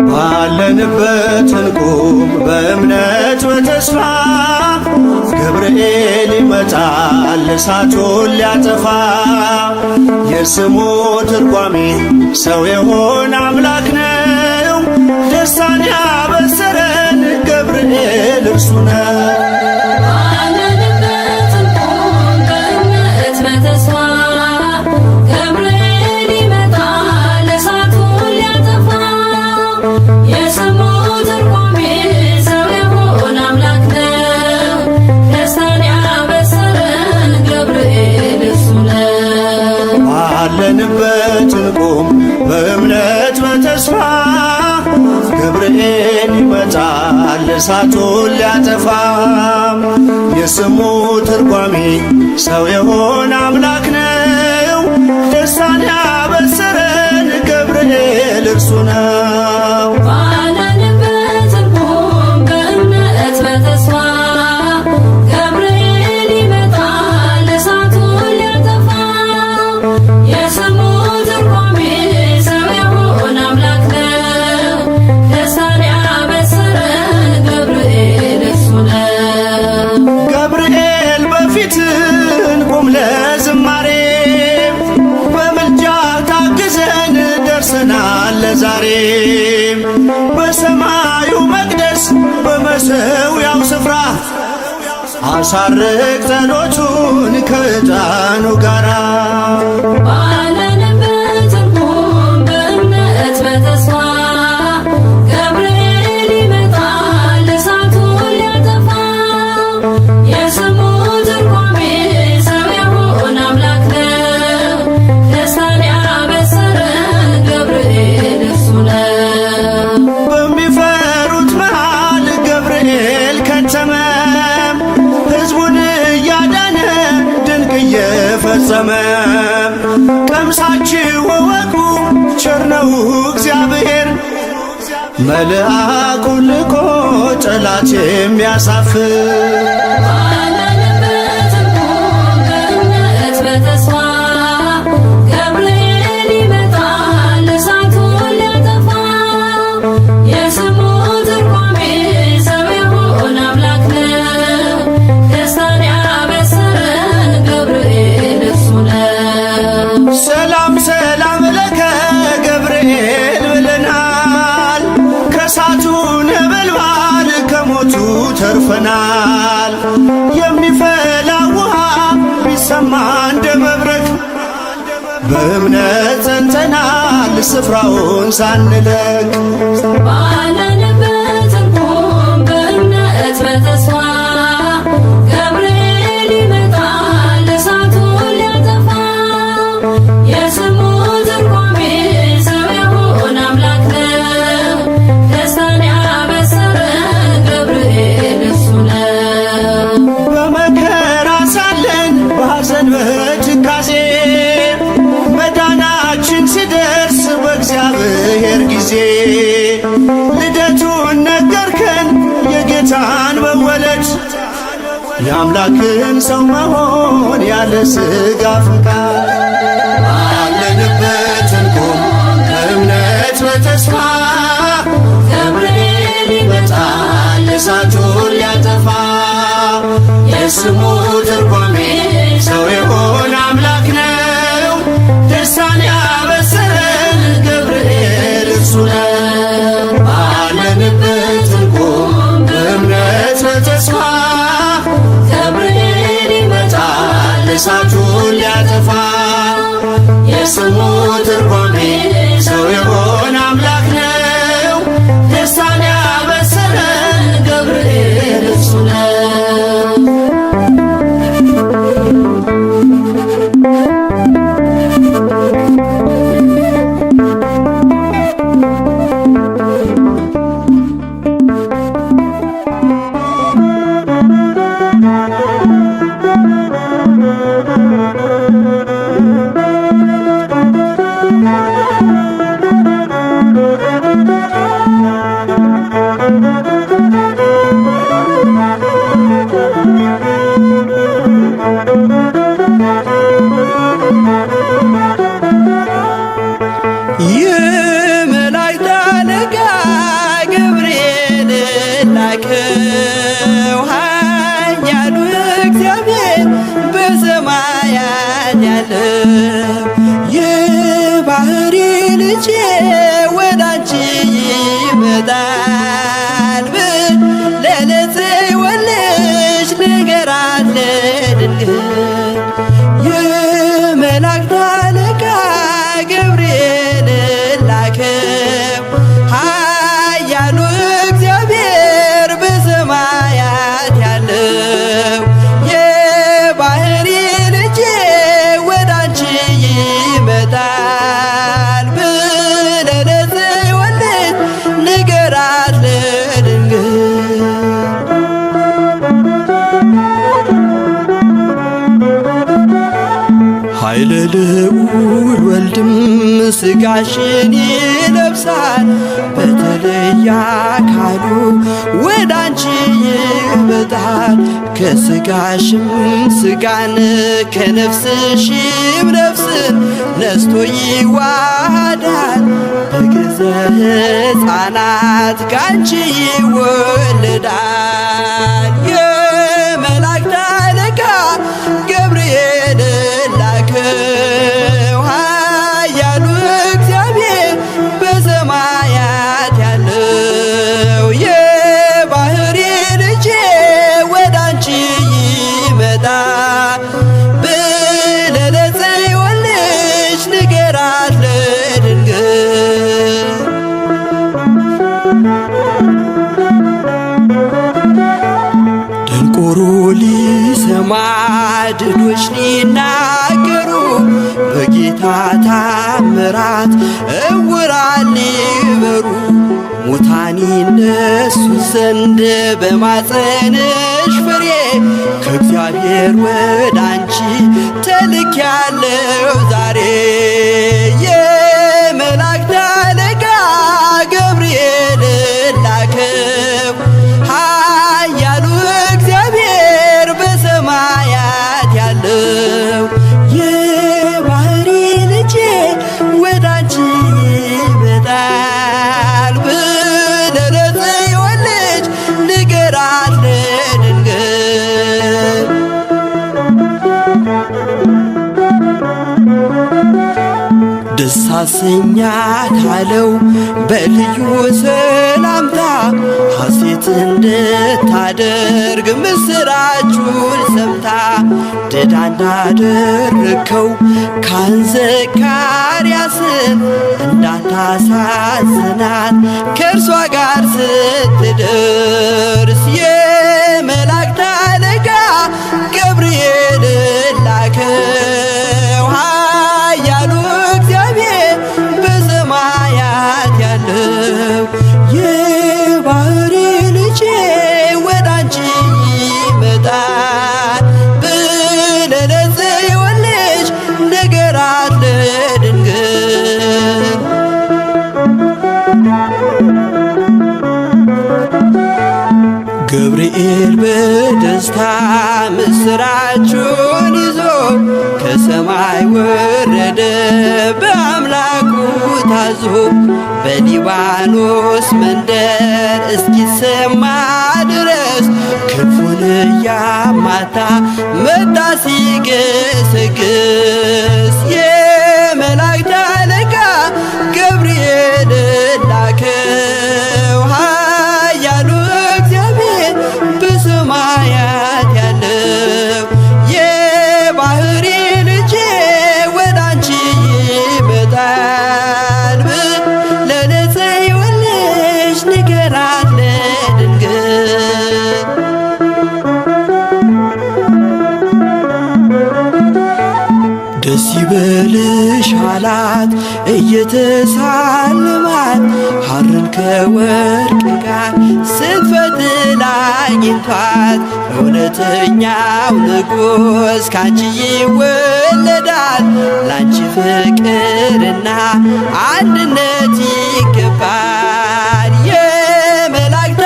ባለንበት እንቁም በእምነት በተስፋ ገብርኤል ይመጣል እሳቱን ሊያጠፋ። የስሙ ትርጓሜ ሰው የሆነ አምላክ ነው። ደስታን ያበሰረን ገብርኤል እርሱ ነው። ባለንበት እንቁም በእምነት በተስፋ ገብርኤል ይመጣል እሳቱን ሊያጠፋ። የስሙ ትርጓሜ ሰው የሆነ አምላክ ነው። ደስታን ያበሰረን ገብርኤል እርሱ ነው። ባለንበት እንቁም በእምነት በተስፋ ገብርኤል ይመጣል እሳቱን ሊያጠፋ። የስሙ ትርጓሜ ሰው የሆነ አምላክ ነው። ደስታን ያበሰረን ገብርኤል እርሱ ነው። ገብርኤል በፊት እንቁም ለዝማሬ በምልጃ ታግዘን ደርሰናል ለዛሬ። በሰማዩ መቅደስ በመሠዊያው ስፍራ አሳርግ ጸሎቱን ከዕጣኑ ጋራ። ባለንበት እንቁም በእምነት በተስፋ ገብርኤል ይመጣል እሳቱን ሊያጠፋ። የስሙ ትርጓሜ ሰው የሆነ አምላክ ነው። ደስታን ያበሰረን ገብርኤል እርሱ ነው። በሚፈሩት መሃል ገብርኤል ከተመ ሕዝቡን እያዳነ ድንቅ እየፈጸመ። ቀምሳችሁ እወቁ ቸር ነው እግዚአብሔር መልአኩን ልኮ ጠላት የሚያሳፍር። ባለንበት እንቁም በእምነት በተስፋ ገብርኤል ይመጣል እሳቱን ሊያጠፋ። የስሙ ትርጓሜ ሰው የሆነ አምላክ ነው። ደስታን ያበሰረን ገብርኤል እርሱ ነው። ሰላም ሰላም ለከ ገብርኤል ብለናል። ከእሳቱ ነበልባል ከሞቱ ተርፈናል። የሚፈላ ውሃ ቢሰማ እንደ መብረቅ በእምነት ጸንተናል ስፍራውን ሳንለቅ። ባለንበት እንቁም በእምነት በተስፋ ገብርኤል ይመጣል እሳቱን ሊያጠፋ። የስሙ ትርጓሜ ሰው የሆነ አምላክ ነው። ደስታን ያበሰረን ገብርኤል እርሱ ነው። በመከራ ሳለን በሐዘን በትካዜ መዳናችን ሲደርስ በእግዚአብሔር ጊዜ ልደቱን ነገርከን የጌታን መወለድ የአምላክን ሰው መሆን ያለ ሥጋ ፈቃድ። ባለንበት እንቁም በእምነት በተስፋ ገብርኤል ይመጣል እሳቱን ሊያጠፋ። የስሙ ትርጓሜ ሰው የሆነ አምላክ ነው። ደስታን ያበሰረን ገብርኤል እርሱ ነው። ባለንበት እንቁም በእምነት በተስፋ ገብርኤል ይመጣል እሳቱን ሊያጠፋ። የስሙ ትርጓሜ ሰው የሆነ አምላክ ነው። ደስታን ያበሰረን ገብርኤል እርሱ ነው። የመላእክት አለቃ ገብርኤል ላከው ኃያሉ እግዚአብሔር በሰማያት ያለው የባህሪ ልጄ ወዳንቺ ይመጣል ብለህ ለጽዮን ልጅ ንገራት ለድንግል የመላእክት አለቃ ገብርኤል ላከው ኃያሉ እግዚአብሔር በሰማያት ያለው የባህሪ ልጄ ወዳንቺ ይመጣል ብለህ ለጽዮን ልጅ ንገራት ለድንግል ኃይለ ልዑል ወልድም ሥጋሽን ይለብሳል በተለየ አካሉ ወዳንቺ ይመጣል ከሥጋሽም ሥጋን ከነፍስሽም ነፍስን ነስቶ ይዋሃዳል በገዘ ሕፃናት ካንቺ ይወለዳል የመላእክት አለቃ ገብርኤል ላከው ኃያሉ እግዚአብሔር በሰማያት ያለው የባህሪ ልጄ ወዳንቺ ይመጣል ብለህ ለጽዮን ልጅ ንገራት ለድንግል ደንቆሮ ሊሰማ ድዶች ሊናገሩ በጌታ ታምራት ዕውራን ሊበሩ ሙታን ይነሱ ዘንድ በማፀንሽ ፍሬ ከእግዚአብሔር ወዳንቺ ተልኬያለሁ ዛሬ የመላእክት አለቃ ገብርኤል ላከው ኃያሉ እግዚአብሔር በሰማያት ያለው የባህሪ ልጄ ወዳንቺ ይመጣል ብለህ ለጽዮን ልጅ ንገራት ለድንግል ደስ አሰኛት አለው በልዩ ሰላምታ ሐሴት እንድታደርግ ምስራቹን ሰምታ ድዳ እንዳደረግከው ካህን ዘካርያስን እንዳታሳዝናት ከእርሷ ጋር ስትደርስ የመላእክት አለቃ ገብርኤል ላከው ኃያሉ እግዚአብሔር በሰማያት ያለው የባህሪ ልጄ ወዳንቺ ይመጣል ብለህ ለጽዮን ልጅ ንገራት ለድንግል ገብርኤል በደስታ ምስራቹን ይዞ ከሰማይ ወረደ በአምላኩ ታዞ በሊባኖስ መንደር እስኪሰማ ድረስ ክንፉን እያማታ መጣ ሲገሰግስ የመላእክት አለቃ ገብርኤል ላከው ኃያሉ እግዚአብሔር በሰማያት ያለው የባህሪ ልጄ ወዳንቺ ይመጣል ብለህ ለጽዮን ልጅ ንገራት ለድንግል ደስ ይበልሽ አላት እየተሳለማት ሐርን ከወርቅ ጋር ስትፈትል አግኝቷት እውነተኛው ንጉሥ ካንቺ ይወለዳል ላንቺ ፍቅርና አንድነት ይገባል የመላእክት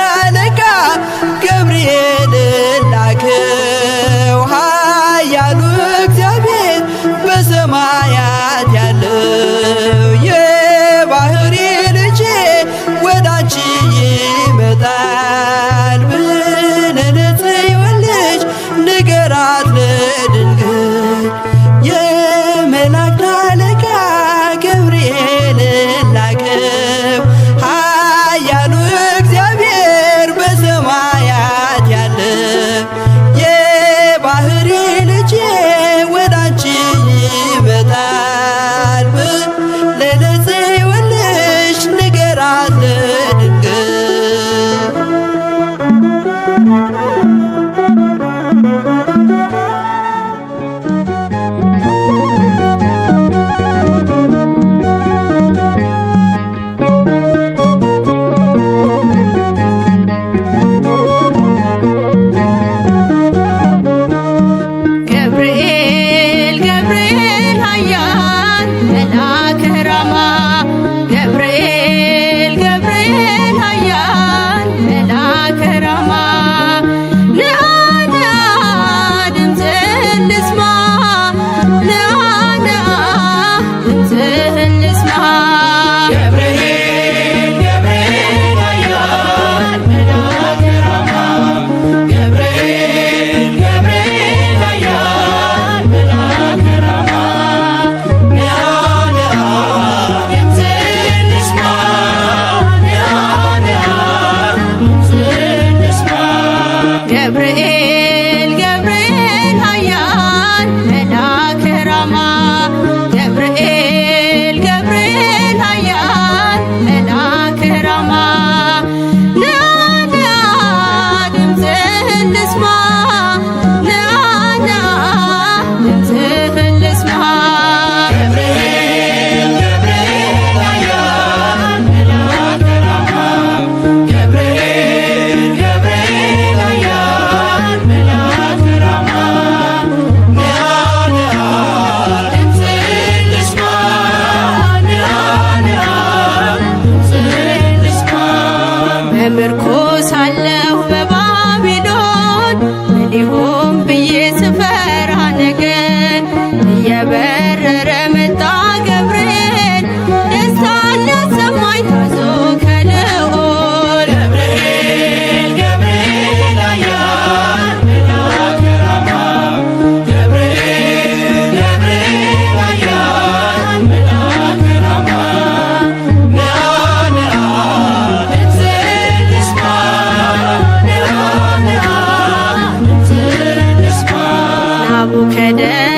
በምርኮ ሳለሁ በባቢሎን ምን ይሆን ብዬ ስፈራ ነገር እየበረረ መጣ ገብርኤል ደስታን ሊያሰማኝ ታዞ ከልዑል ገብርኤል ገብርኤል ኃያል መልአከ ራማ ገብርኤል ገብርኤል ኃያል መልአከ ራማ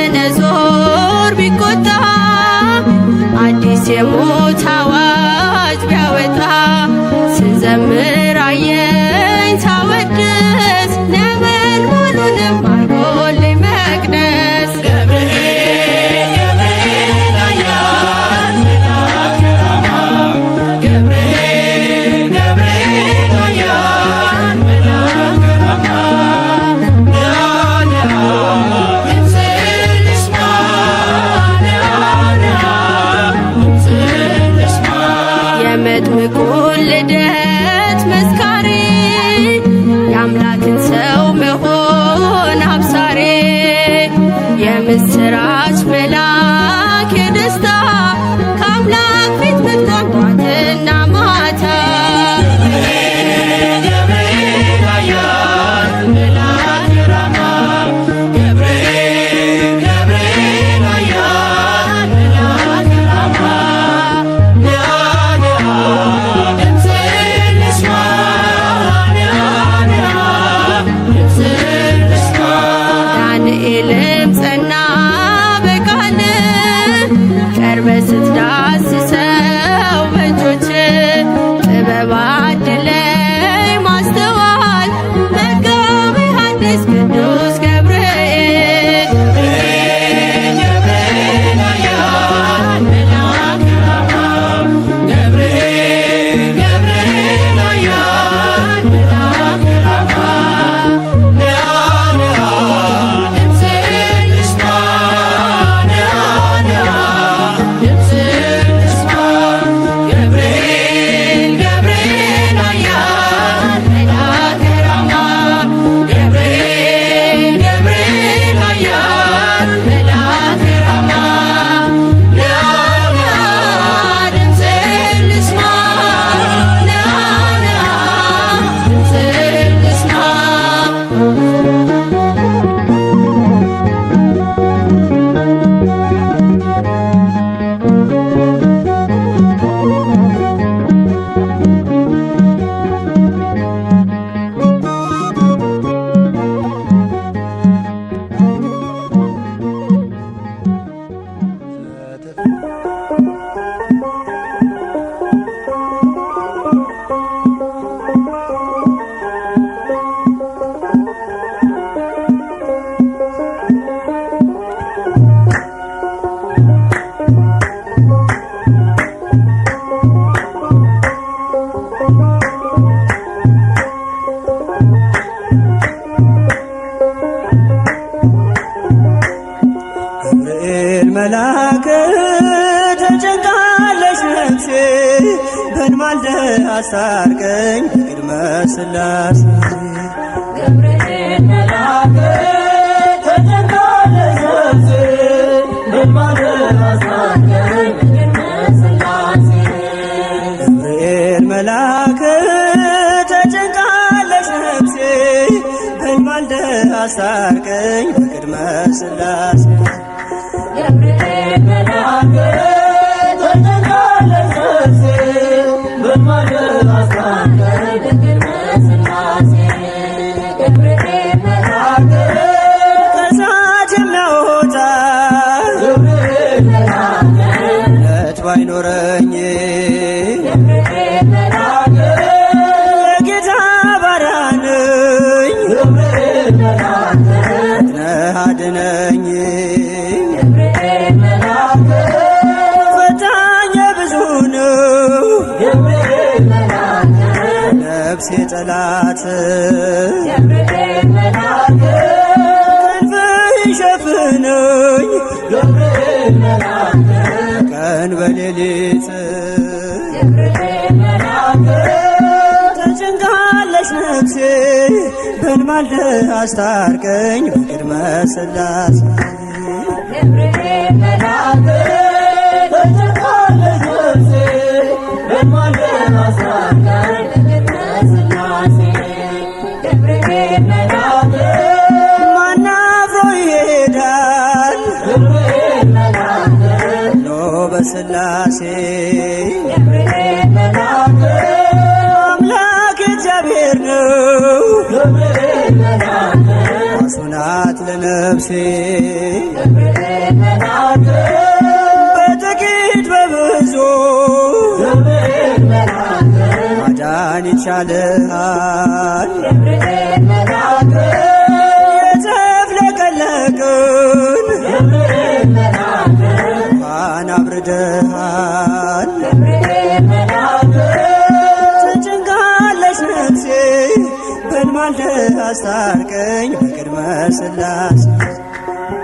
ናቡከደነጾር ቢቆጣ አዲስ የሞት አዋጅ ቢያወጣ ስዘምር አየኝ ሳወድስ ነበልባሉንም አርጎልኝ መቅደስ ገብርኤል ገብርኤል ኃያል መልአከ ራማ ገብርኤል ገብርኤል ኃያል መልአከ ራማ የመጥምቁን ልደት መስካሪ የአምላክን ሰው መሆን አብሳሪ የምስራች መልአክ የደስታ ከአምላክ ፊት መጥቷል ጧትና ማታ ገብርኤል ኃያል መልአከ ራማ ገብርኤል ገብርኤል ኃያል መልአከ ራማ ዳንኤልም ጸና በቃል ቀርበ ስትዳስሰው በእጆች ጥበብ አድለኝ ማስተዋል መጋቤ ሐዲስ ቅዱስ ገብርኤል ገብርኤል ኃያል መልአከ ራማ ገብርኤል ገብርኤል ኃያል መልአከ ራማ መልአክ ተጨንቃለች ነፍሴ በንማልደ አስታርቀኝ ቅድመ ሥላሴ ገብርኤል መልአክ ተጨንቃለች ነፍሴ በንማልደ አስታርቀኝ ቅድመ ሥላሴ ገብርኤል መልአክ ተጨንቃለች ነፍሴ በንማልደ አስታርቀኝ ቅድመ ሥላሴ ገብርኤል መልአክ ተጨንቃለች ነፍሴ በንማልደ አስታርቀኝ ቅድመ ሥላሴ ገብርኤል መልአክ ከእሳት የሚያወጣ ገብርኤል መልአክ ነት ባይኖረኝ ገብርኤል መልአክ የጌታ ባሪያ ነኝ ገብርኤል መልአክ ነህ አድነኝ ገብርኤል መልአክ ፈታኝ ብዙ ነው ገብርኤል መልአክ ነፍሴ ጠላት ገብርኤል መልአክ ክንፍህ ሸፍነኝ ገብርኤል መልአክ ቀን በሌሊት ገብርኤል መልአክ ተጨንቃ በልማልደ አስታርቀኝ በቅድመ ሥላሴ ገብርኤል መልአክ ተጨንቃለች ነፍሴ በልማልደ አስታርቀኝ በቅድመ ሥላሴ ገብርኤል መልአክ ማን አፍሮ ይሄዳል ገብርኤል መልአክ ኖ በሥላሴ ገብርኤል መልአክ አምላክ እግዚአብሔር ነው ገብርኤል መልአክ ዋሱ ናት ለነፍሴ ገብርኤል መልአክ በጥቂት በብዙ ገብርኤል መልአክ ማዳን ይቻልሃል ገብርኤል መልአክ የተፍለቀለቅን ገብርኤል መልአክ እንኳን አብርደሃል ገብርኤል መልአክ ተጨንቃለች ነፍሴ በልማልደ አስታርቀኝ በቅድመ ሥላሴ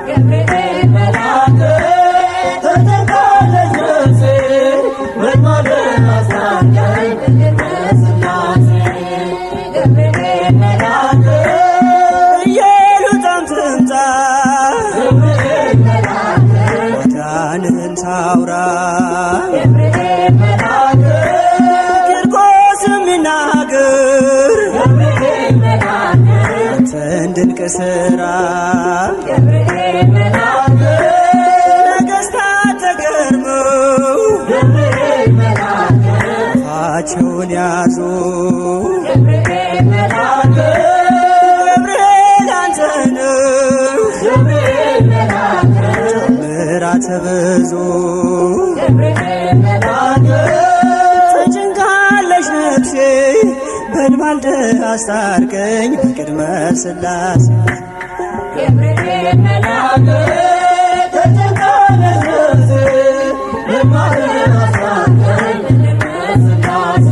ገብርኤል መልአክ ተጨንቃለች ነፍሴ በልማልደ አስታርቀኝ በቅድመ ሥላሴ ገብርኤል መልአክ ኢየሉጣም ትምጣ ገብርኤል መልአክ ማዳንህን ታውራ ገብርኤል መልአክ ቂርቆስም ይናገር ገብርኤል መልአክ አንተን ድንቅ ሥራ ገብርኤል መልአክ ነገሥታት ተገርመው ገብርኤል መልአክ አፋቸውን ያዙ ገብርኤል መልአክ ገብርኤል አንተ ነህ ገብርኤል መልአክ ምሕረት ብዙ ገብርኤል መልአክ ተጨንቃለች ነፍሴ በልማልደ አስታርቀኝ በቅድመ ሥላሴ ገብርኤል መልአክ ተጨንቃለች ነፍሴ በልማልደ አስታርቀኝ በቅድመ ሥላሴ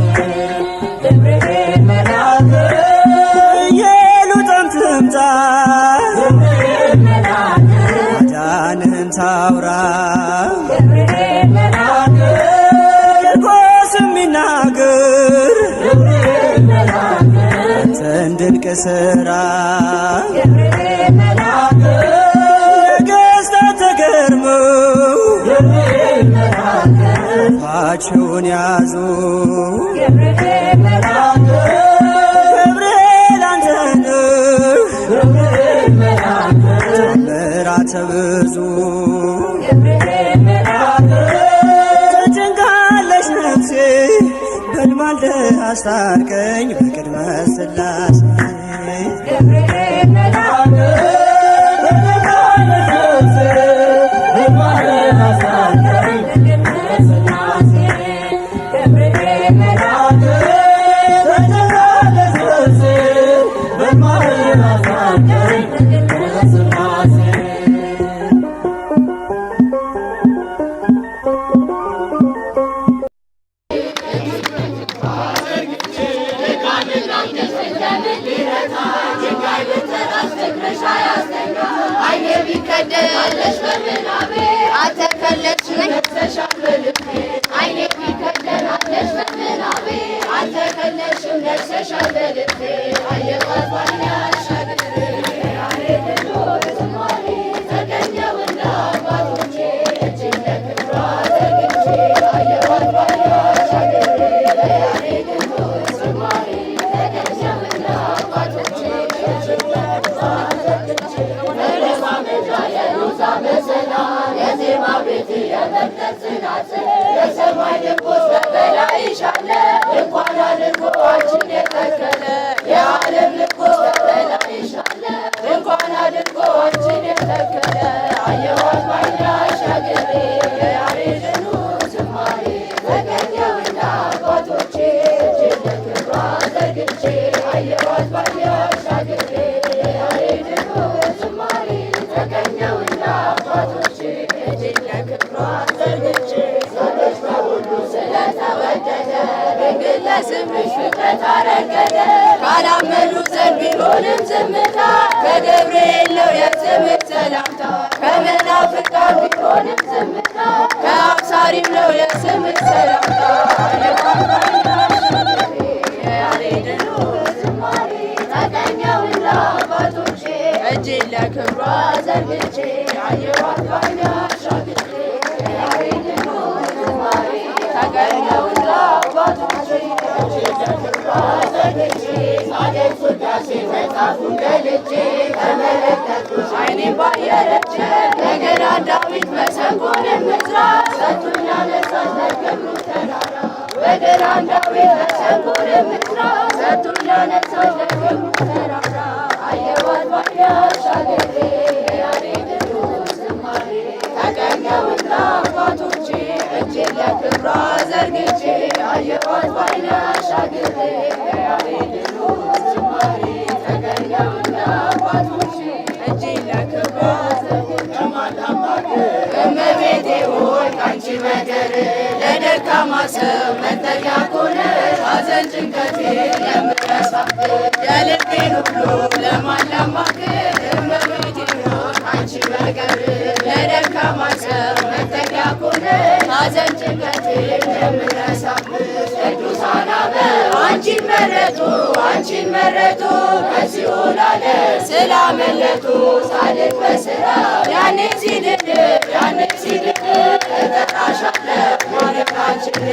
ገብርኤል መልአክ ኢየሉጣም ትምጣ ገብርኤል መልአክ ማዳንህን ታውራ ገብርኤል መልአክ ቂርቆስም ይናገር ገብርኤል መልአክ አንተን ድንቅ ሥራ ገብርኤል መልአክ ነገሥታት ተገርመው ገብርኤል መልአክ አፋቸውን ያዙ ገብርኤል መልአክ ገብርኤል አንተ ነህ ገብርኤል መልአክ ምሕረት ብዙ ገብርኤል መልአክ ተጨንቃለች ነፍሴ በልማልደ አስታርቀኝ በቅድመ ሥላሴ ገብርኤል መልአክ ተጨንቃለች ነፍሴ በልማልደ አስታርቀኝ በቅድመ ሥላሴ ገብርኤል መልአክ ተጨንቃለች ነፍሴ በልማልደ አስታርቀኝ በቅድመ ሥላሴ ቢከደለሽ በምናቤ አልተከለልሽ ነግሰሻል በልቤ አይኔ ቢከደናለሽ በምናቤ አልተከለልሽም ነግሰሻል በልቤ አየኋት ባያሽ አገሬ ያሬድሎ ዝማሬ ተገኘው እንደ አባቶቼ እጅግ ለክብሯ ተግቼ አየኋት ባያሽ አገሬ ያሬድሎ ዝማሬ ተገኘው እንደ አባቶቼ እጅግ ለክብሯ ተግቼ የዜማ ቤት የመቅደስ ጽናት የሰማይ ንጉሥ በበላይሽ አለ እንኳን አድርጎ አንቺን የተከለ የዓለም ንጉሥ በበላይሽ አለ እንኳን አድርጎ አንቺን የተከለ አየኋት ባይናሽ አገሬ የያሬድኑ ዝማሬ ተገኘው እንደ አባቶቼ እጅግ ለክብሯ ዘርግቼ አየኋት ባይናሽ አገሬ የያሬድኑ ዝማሬ ተገኘው እንደ አባቶቼ እጅግ ለክብሯ ዘርግቼ ሰዎች በሁሉ ስለተወደደ ድንግል ለስምሽ ፍጥረት አረገደ ካላመኑ ዘንድ ቢሆንም ዝምታ ከገብርኤል ነው የስምሽ ሰላምታ ከመናፍቃን ቢሆንም ዝምታ ከአብሳሪም ነው የስምሽ ሰላምታ የያሬድኑ ዝማሬ ተገኘው ዘርግቼ አየኋት ባይኔ አሻግሬ የያሬድን ዝማሬ ተገኘውና አባቶቼ ዘርግቼ ሳደርስ ውዳሴ መጽሐፉን ገልጬ ተመለከትኩሽ ዓይኔን ባየረች እንደገና ዳዊት መሰንቆንም ዕዝራ ሰጡኝ አነሳት ለክብሩ ተራራ በገናን ዳዊት መሰንቆንም ዕዝራ ሰጡኝ አነሳት ለክብሩ ተራራ አየኋት ባይኔ አሻግሬ የያሬድን ዝማሬ ተገኘውና አባቶቼ እጄን ለክብሯ ዘርግቼ አየኋት ባይኔ አሻግሬ የያሬድን ዝማሬ ተገኘውና አባቶቼ እጄን ለክብሯ እመቤቴ ሆይ ካንቺ በቀር ለደካማ ሰው መጠጊያ ኮነሽ ሐዘን ጭንቀቴ የምረሳበት የልቤን ሁሉ ለማላማክር እመቤቴ ሆይ ካንቺ በቀር ለደካማ ሰው መጠጊያ ኮነሽ ሐዘን ጭንቀቴ የምረሳበት ቅዱሳን አበው አንቺን መረጡ ከሲኦል ዓለም ስላመለጡ ጻድቅ በሥራ ያኔ ሲድን እጠራሻለሁ ማረካችን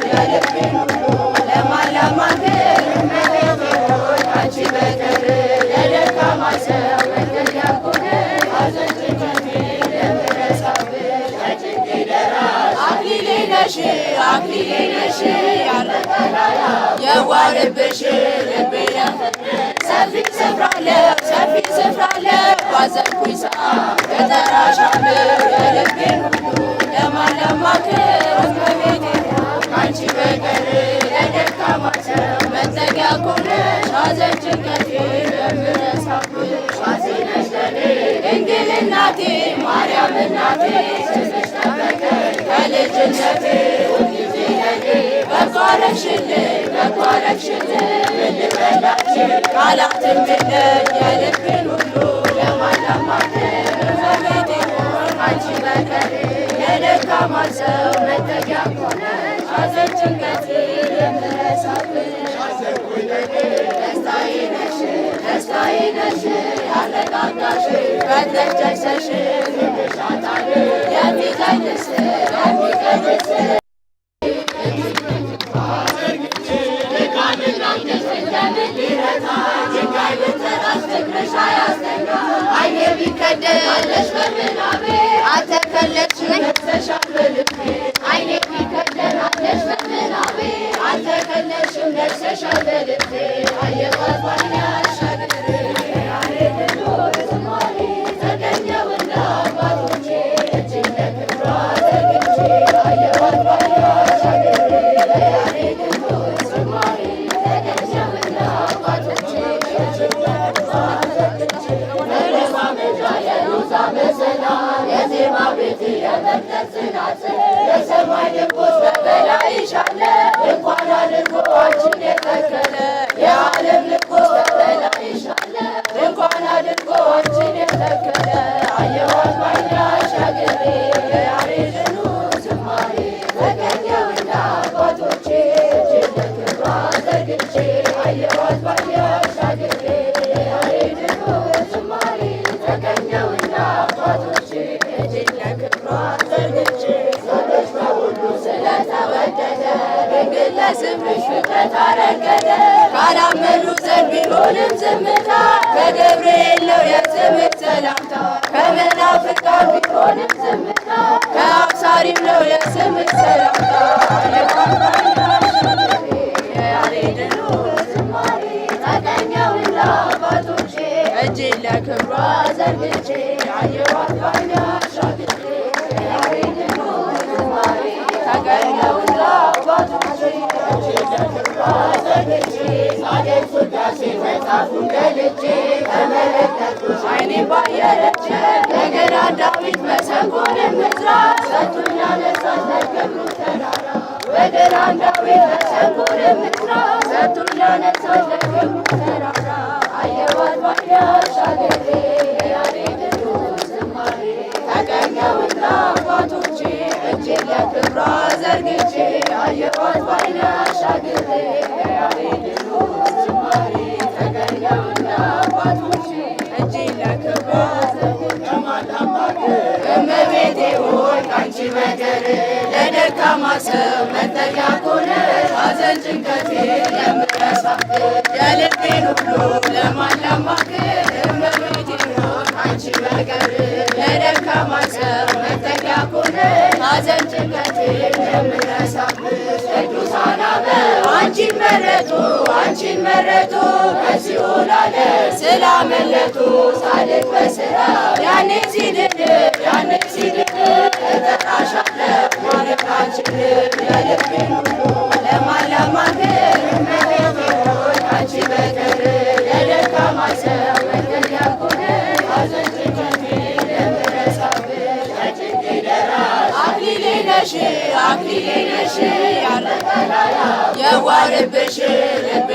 የልቤን ሁሉ ለማላማክር እመቤቴ ሆይ አንቺ በቀር ለደካማ ሰው መጠጊያ ኮነሽ ሐዘን ጭንቀቴ የምረሳብሽ ለጭንቄ ደራሽ አክሊሌ ነሽ ያረቀላያ የዋርብሽ ልቤ ሰፊ ስፍራ አለው ባዘንኩኝ ሰዓት እጠራሻለሁ የልቤን ሁሉ ለማላማክር እመቤቴ ካንቺ በቀር ለደካማ ሰው መጠጊያ ኮነሽ ሐዘን ጭንቀቴ የምረሳብሽ ዋሴ ነሽ ለኔ ድንግል እናቴ ማርያም እናቴ ስምሽ ጠበቀኝ ከልጅነቴ ሁልጊዜ ለኔ በጎ አረግሽልኝ ምን ልበላችሁ ቃላትም የለኝ የልቤን ሁሉ ለማላማክር እመቤቴ ሆይ ካንቺ በቀር የደካማ ሰው መጠጊያ ኮነሽ ሐዘን ጭንቀቴ የምረሳብሽ ደስታዬ ነሽ ያረጋጋሽ ፈጥነሽ ደርሰሽ ይሻታል የሚቀድስ ዓይኔ ቢከደን በምናቤ አልተከለልሽም ነግሰሻል በልቤ ዓይኔ ቢከደን በምናቤ አልተከለልሽም ነግሰሻል በልቤ አየኋት ባይኔ አሻግሬ የያሬድን ዝማሬ ተገኘውና አባቶቼ እጄን ለክብሯ ዘርግቼ አየኋት ባይኔ አሻግሬ የያሬድን ዝማሬ ተገኘውና አባቶቼ እጄን ለክብሯ ዘርግቼ መለማመጃ የሎዛ መሰላል የዜማ ቤት የመቅደስ ጽናት የሰማይ ንጉሥ በበላይሽ አለ እንኳን አድርጎ አንቺን የተከለ የዓለም ንጉሥ በበላይሽ አለ እንኳን አድርጎ አንቺን የተከለ አየኋት ባይኔ አሻግሬ የያሬድን ዝማሬ ተገኘውና አባቶቼ እጄን ለክብሯ ዘርግቼ አየኋት ባይኔ አሻግሬ የያሬድን ዝማሬ ተገኘውና አባቶቼ እጄን ለክብሯ ዘርግቼ ሰዎች በሁሉ ስለተወደደ ድንግል ለስምሽ ፍጥረት አረገደ ካላመኑ ዘንድ ቢሆንም ዝምታ ከገብርኤል ነው የስምሽ ሰላምታ ከመናፍቃን ቢሆንም ዝምታ ከአብሳሪም ነው የስምሽ ሰላምታ የያሬድን ዝማሬ ተገኘውና አባቶቼ እጄን ለክብሯ ዘርግቼ አየኋት ባይኔ አሻግሬ የያሬድን ዝማሬ ተገኘውና አባቶቼ እጄን ለክብሯ ዘርግቼ ሳደርስ ውዳሴ መጽሐፉን ገልጬ ተመለከትኩሽ ዓይኔን ባየረች እንደገና ዳዊት መሰንቆንም ዕዝራ ሰጡኝ አነሳት ለክብሩ ተራራ በገናን ዳዊት መሰንቆንም ዕዝራ ሰጡኝ አነሳት ለክብሩ ተራራ አየኋት ባይኔ አሻግሬ የያሬድን ዝማሬ ተገኘውና አባቶቼ እጄን ለክብሯ ዘርግቼ አየኋት ባይኔ አሻግሬ የያሬድን ዝማሬ ተገኘውና አባቶቼ እጄን ለክብሯ ዘርግቼ በቀር ለደካማ ሰው መጠጊያ ኮነሽ ሐዘን ጭንቀቴ የምረሳብሽ የልቤን ሁሉ ለማን ላማክር እመቤቴ ሆይ አንቺ በቀር ለደካማ ሰው መጠጊያ ኮነሽ ሐዘን ጭንቀቴ የምረሳብሽ ቅዱሳን አበው አንቺን መረጡ ከሲኦል ዓለም ስላመለጡ ጻድቅ በሥራ ያኔ ሲድን እጠራሻለሁ ማረግ አልችልም የልቤን ሁሉ ለማን ላማክር እመቤቴ ሆይ አንቺ በቀር ለደካማ ሰው መጠጊያ ኮነሽ ሐዘን ጭንቀቴ የምረሳብሽ ለጭንቄ ደራሽ አክሊሌ ነሽ የዋርብሽ ልቤ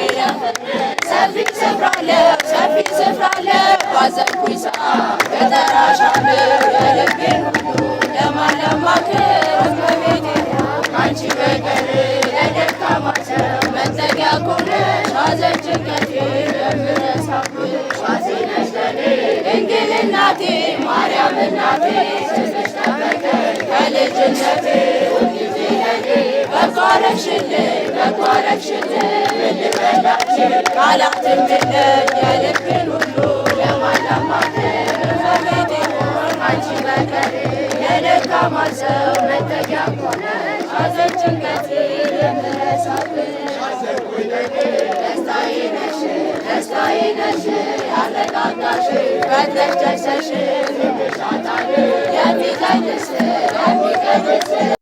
ሰፊ ስፍራ አለው ባዘንኩኝ ሰዓት እጠራሻለሁ የልቤን ሁሉ ለማን ላማክር እመቤቴ አንቺ በቀር ለደካማ ሰው መጠጊያ ኮነሽ ሐዘን ጭንቀቴ የምረሳብሽ ዋሴ ነሽ ለኔ ድንግል እናቴ ማርያም እናቴ ስምሽ ጠበቀኝ ከልጅነቴ ሁልጊዜ ለኔ በጎ አረግሽልኝ ምን ልበላችሁ ቃላትም የለኝ የልቤን ሁሉ ለማን ላማክር እመቤቴ ሆይ አንቺ በቀር ለደካማ ሰው መጠጊያ ኮነሽ ሐዘን ጭንቀቴ የምረሳብሽ ደስታዬ ነሽ ያረጋጋሽ ፈጥነሽ ደርሰሽ የሚሻታል የሚቀድስ